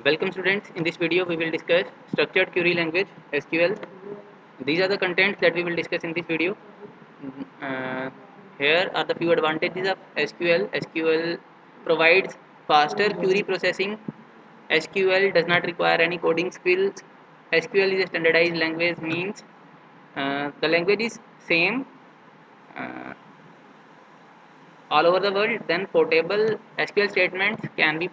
Welcome students, in this video we will discuss structured query language SQL. These are the contents that we will discuss in this video. Uh, Here are the few advantages of SQL. SQL provides faster query processing. SQL does not require any coding skills. SQL is a standardized language, means the language is same uh, all over the world. Then portable SQL statements can be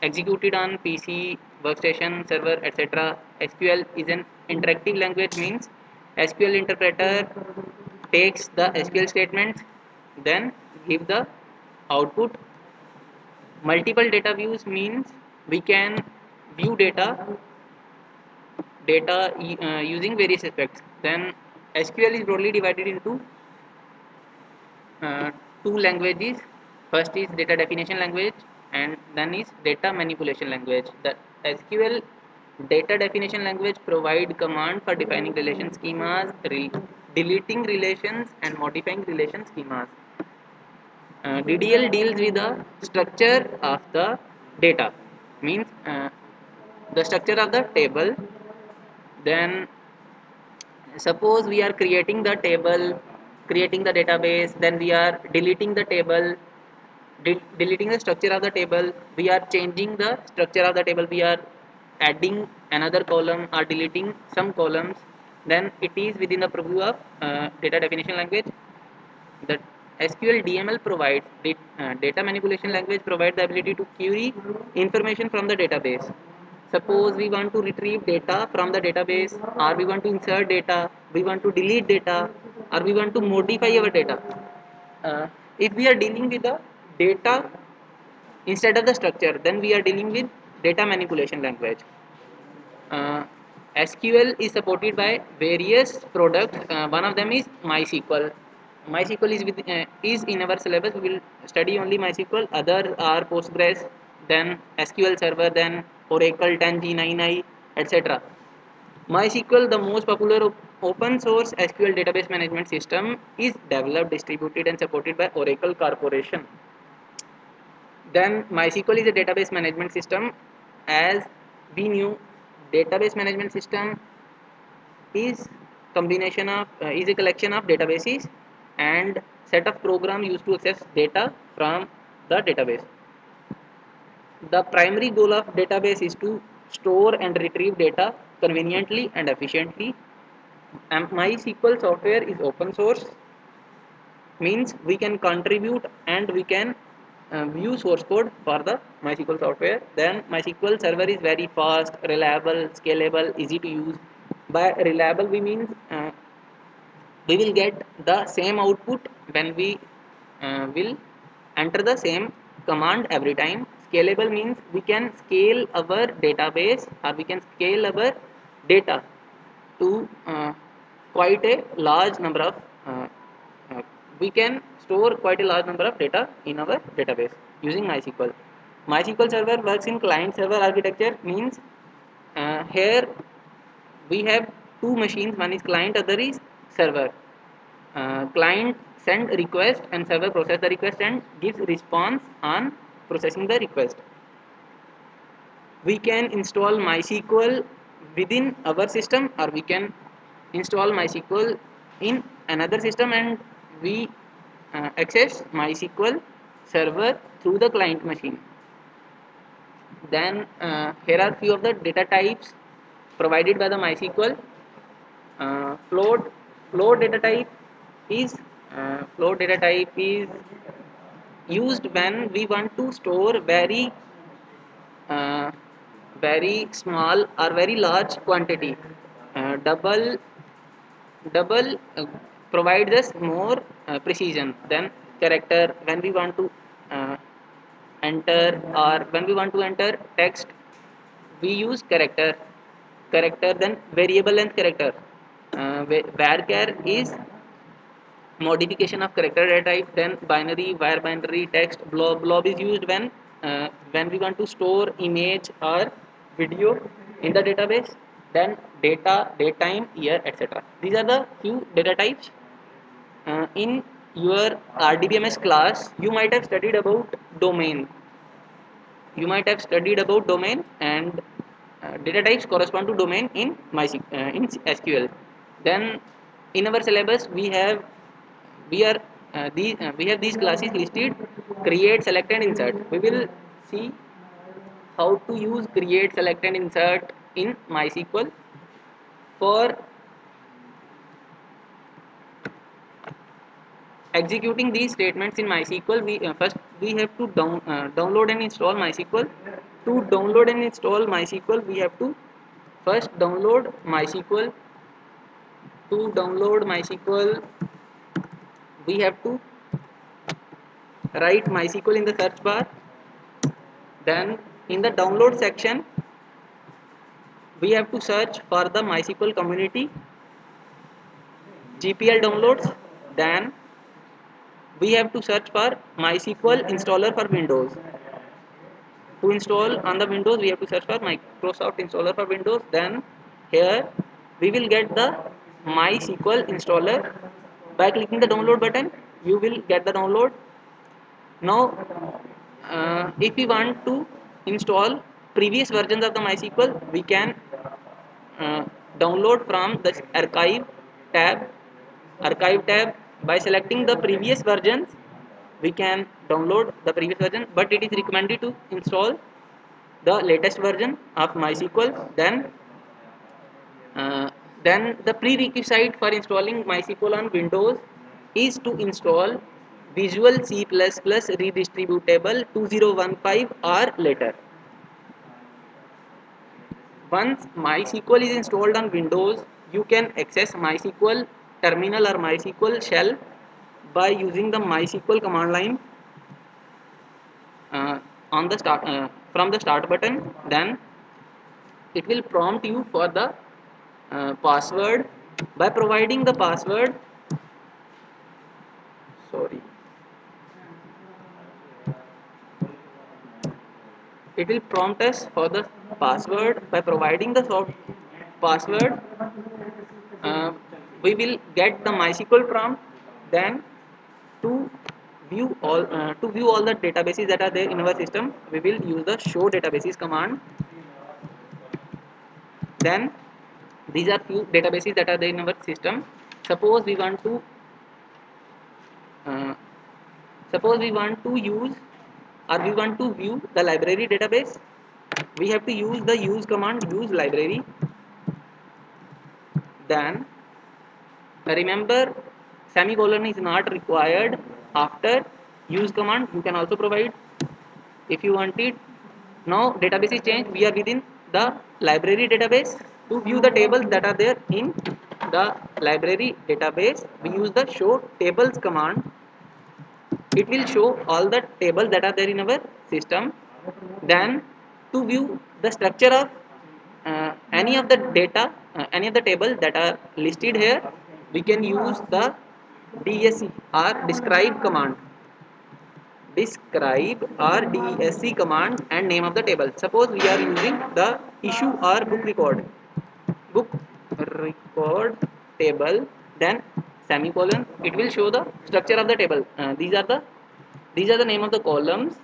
executed on PC, workstation, server, etc. SQL is an interactive language, means SQL interpreter takes the SQL statements, then give the output. Multiple data views means we can view data using various aspects. Then SQL is broadly divided into two languages. First is data definition language, and then is data manipulation language. The SQL data definition language provide command for defining relation schemas, deleting relations, and modifying relation schemas. DDL deals with the structure of the data, means the structure of the table. Then suppose we are creating the table, creating the database, then we are deleting the table, deleting the structure of the table, we are changing the structure of the table, we are adding another column or deleting some columns, then it is within the purview of data definition language. The SQL DML provides data manipulation language provides the ability to query information from the database. Suppose we want to retrieve data from the database, or we want to insert data, we want to delete data, or we want to modify our data. If we are dealing with the data instead of the structure, then we are dealing with data manipulation language. uh, SQL is supported by various products. One of them is MySQL. MySQL is in our syllabus. We will study only MySQL. Other are Postgres, then SQL Server, then Oracle 10G9i, etc. MySQL, the most popular open source SQL database management system, is developed, distributed, and supported by Oracle Corporation. Then MySQL is a database management system. As we knew, database management system is is a collection of databases and set of programs used to access data from the database. The primary goal of database is to store and retrieve data conveniently and efficiently. And MySQL software is open source, means we can contribute and we can view source code for the MySQL software. Then MySQL server is very fast, reliable, scalable, easy to use. By reliable we mean we will get the same output when we will enter the same command every time. Scalable means we can scale our database, or we can scale our data to quite a large number of uh, we can store quite a large number of data in our database using MySQL. MySQL server works in client server architecture, means here we have two machines, one is client, other is server. Client send request and server process the request and gives response on processing the request. We can install MySQL within our system, or we can install MySQL in another system, and we access MySQL server through the client machine. Then here are few of the data types provided by the MySQL. Float float data type is float data type is used when we want to store uh, very small or very large quantity. Double provides us more precision than character. When we want to uh, enter, or when we want to enter text, we use character, then variable length character. Varchar is modification of character data type. Then binary, var binary, text. Blob is used when we want to store image or video in the database. Then data, datetime, year, etc. These are the few data types. In your RDBMS class you might have studied about domain. you might have studied about domain, and data types correspond to domain in in SQL. Then in our syllabus we have these classes listed: create, select, and insert. We will see how to use create, select, and insert in MySQL. For executing these statements in MySQL, we have to download and install MySQL. To download and install MySQL, we have to first download MySQL. To download MySQL, we have to write MySQL in the search bar. Then in the download section, we have to search for the MySQL community GPL downloads. Then we have to search for MySQL installer for Windows. To install on the Windows, we have to search for Microsoft installer for Windows. Then here we will get the MySQL installer. By clicking the download button, you will get the download. Now if we want to install previous versions of the MySQL, we can uh, download from the archive tab. By selecting the previous versions, we can download the previous version, but it is recommended to install the latest version of MySQL. Uh, then the prerequisite for installing MySQL on Windows is to install Visual C++ Redistributable 2015 or later. Once MySQL is installed on Windows, you can access MySQL terminal or MySQL shell by using the MySQL command line on the start from the start button. Then it will prompt you for the password. By providing the password, sorry, it will prompt us for the password. By providing the password, uh, we will get the MySQL prompt. Then to to view all the databases that are there in our system, we will use the show databases command. Then these are few databases that are there in our system. suppose we want to uh, Suppose we want to use or we want to view the library database. We have to use the use command, use library. Then remember, semicolon is not required after use command. You can also provide if you want it. Now database is changed, we are within the library database. To view the tables that are there in the library database, we use the show tables command. It will show all the tables that are there in our system. Then to view the structure of any of the data, any of the tables that are listed here, we can use the DSC or describe command. Describe or DSC command and name of the table. Suppose we are using the issue or book record table. Then semicolon, it will show the structure of the table. These are the name of the columns.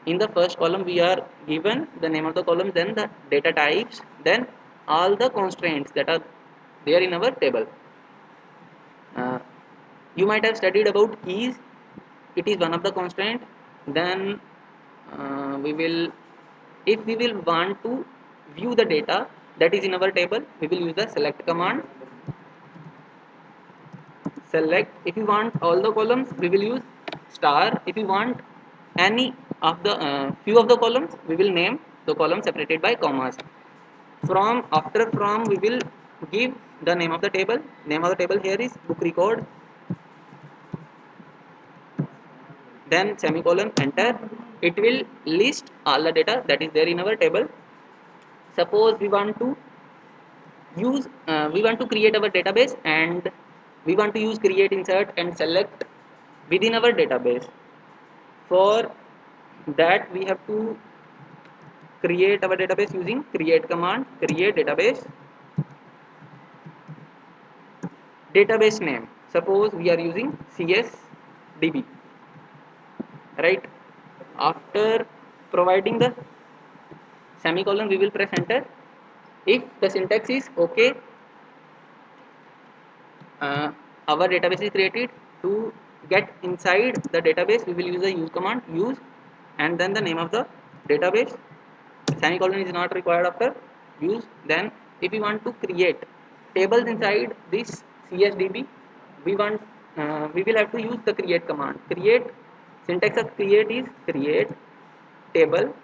In the first column we are given the name of the column, then the data types, then all the constraints that are there in our table. uh, you might have studied about keys. It is one of the constraint. Then we will if we will want to view the data that is in our table, we will use the select command. Select. If you want all the columns, we will use star. If you want any of the few of the columns, we will name the column separated by commas. From we will give the name of the table. Name of the table here is book record. Then semicolon, enter. It will list all the data that is there in our table. Suppose we want to create our database, and we want to use create, insert, and select within our database. For that, we have to create our database using create command. Create database name. Suppose we are using CSDB, right? After providing the semicolon, we will press enter. If the syntax is okay, our database is created. To get inside the database, we will use the use command, use, and then the name of the database. Semicolon is not required after use. Then if we want to create tables inside this CSDB, we will have to use the create command. Create, syntax of create is create table.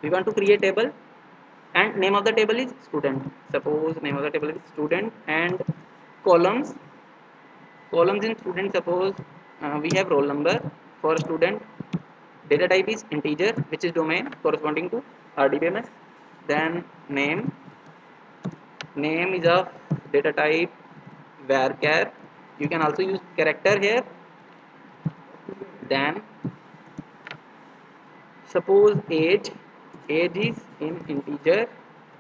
We want to create table, and name of the table is student. Suppose name of the table is student, and columns, in student, suppose we have roll number for student. Data type is integer, which is domain corresponding to RDBMS. Then name is of data type varchar. You can also use character here. Then suppose age is in integer.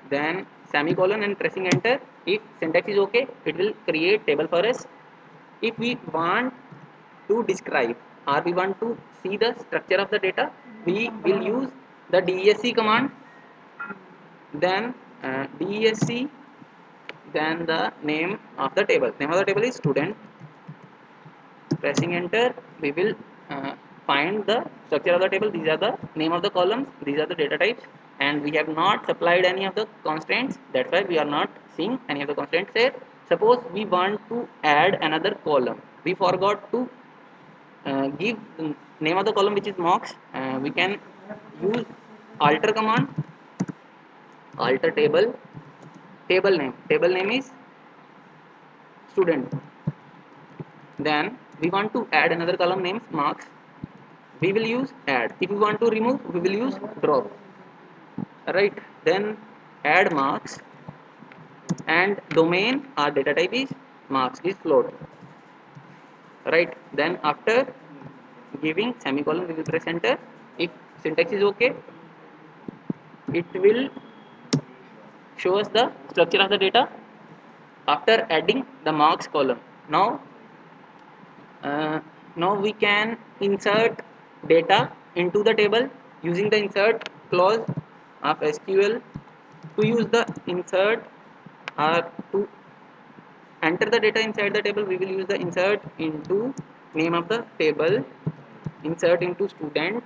Then semicolon and pressing enter. If syntax is okay, it will create table for us. If we want to describe or we want to see the structure of the data, we will use the DESC command. Then DESC, then the name of the table. Name of the table is student. Pressing enter, we will find the structure of the table. These are the name of the columns, these are the data types, and we have not supplied any of the constraints. That's why we are not seeing any of the constraints here. Suppose we want to add another column, we forgot to give the name of the column, which is marks. We can use alter command, alter table, table name is student. Then we want to add another column named marks, we will use add. If we want to remove, we will use drop. Right? Then add marks, and domain or data type is marks is float. Right? Then after giving semicolon, we will press enter. If syntax is okay, it will show us the structure of the data after adding the marks column. Now uh, now we can insert data into the table using the insert clause of SQL. To use the insert or to enter the data inside the table, we will use the insert into name of the table, insert into student,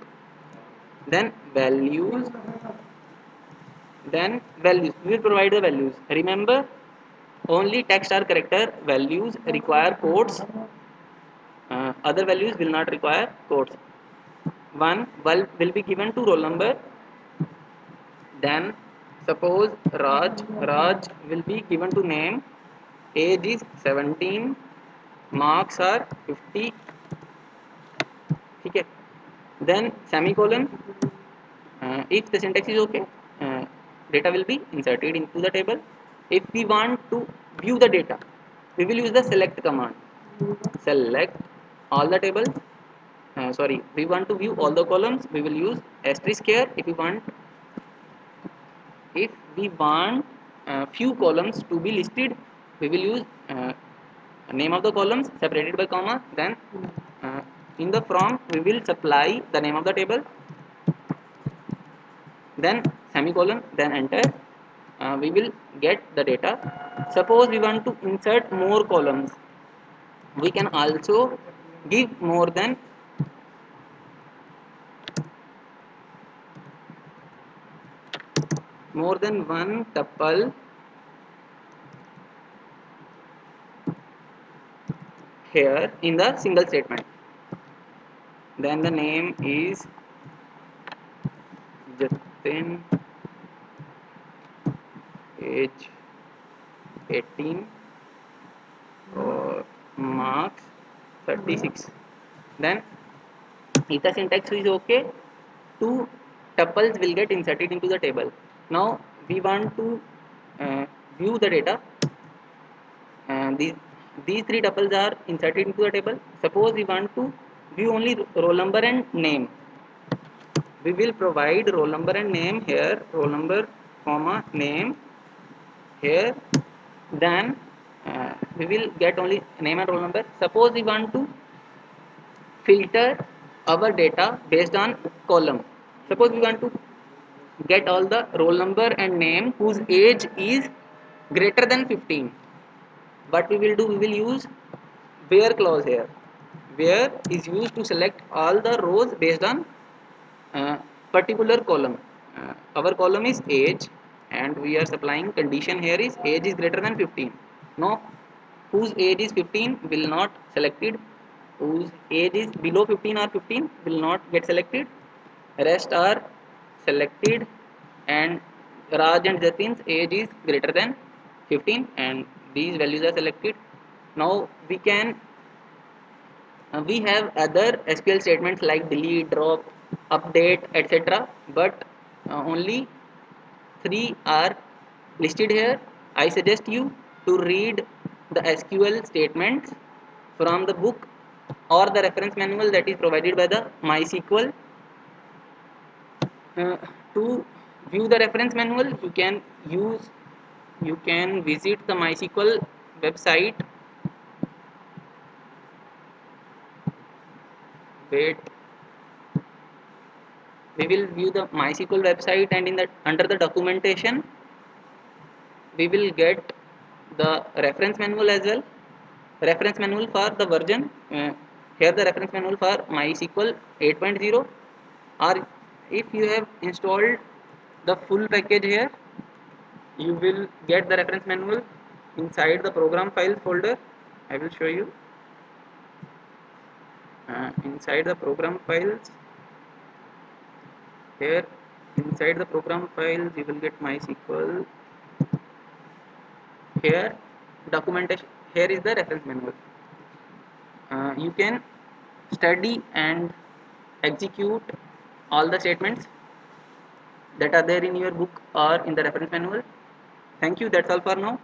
then values, we will provide the values. Remember, only text or character values require quotes. Other values will not require quotes. One will be given to roll number. Then suppose Raj will be given to name. Age is 17. Marks are 50. Okay. Then semicolon. If the syntax is okay, data will be inserted into the table. If we want to view the data, we will use the select command. Select all the table. We want to view all the columns. We will use asterisk here. If we want few columns to be listed, we will use name of the columns separated by comma. Then in the from, we will supply the name of the table, then semicolon, then enter. We will get the data. Suppose we want to insert more columns, we can also give more than one tuple here in the single statement. Then the name is Jatin, age 18, or marks 36. Then if the syntax is okay, two tuples will get inserted into the table. Now we want to view the data. These three tuples are inserted into the table. Suppose we want to view only roll number and name. We will provide roll number and name here, roll number comma name here. Then we will get only name and roll number. Suppose we want to filter our data based on column. Suppose we want to get all the roll number and name whose age is greater than 15. What we will do, we will use where clause here. Where is used to select all the rows based on particular column. Our column is age and we are supplying condition here is age is greater than 15. Now whose age is 15 will not selected, whose age is below 15 or 15 will not get selected, rest are selected, and Raj and Jatin's age is greater than 15 and these values are selected. Now we have other SQL statements like delete, drop, update, etc. But only three are listed here. I suggest you to read the SQL statements from the book or the reference manual that is provided by the MySQL. Uh, to view the reference manual, you can visit the MySQL website. Wait, we will view the MySQL website, and in that under the documentation we will get the reference manual as well. Reference manual for the version, here the reference manual for MySQL 8.0, or if you have installed the full package here, you will get the reference manual inside the program files folder. I will show you. Inside the program files, here inside the program files you will get MySQL. Here documentation, here is the reference manual. You can study and execute all the statements that are there in your book or in the reference manual. Thank you, that's all for now.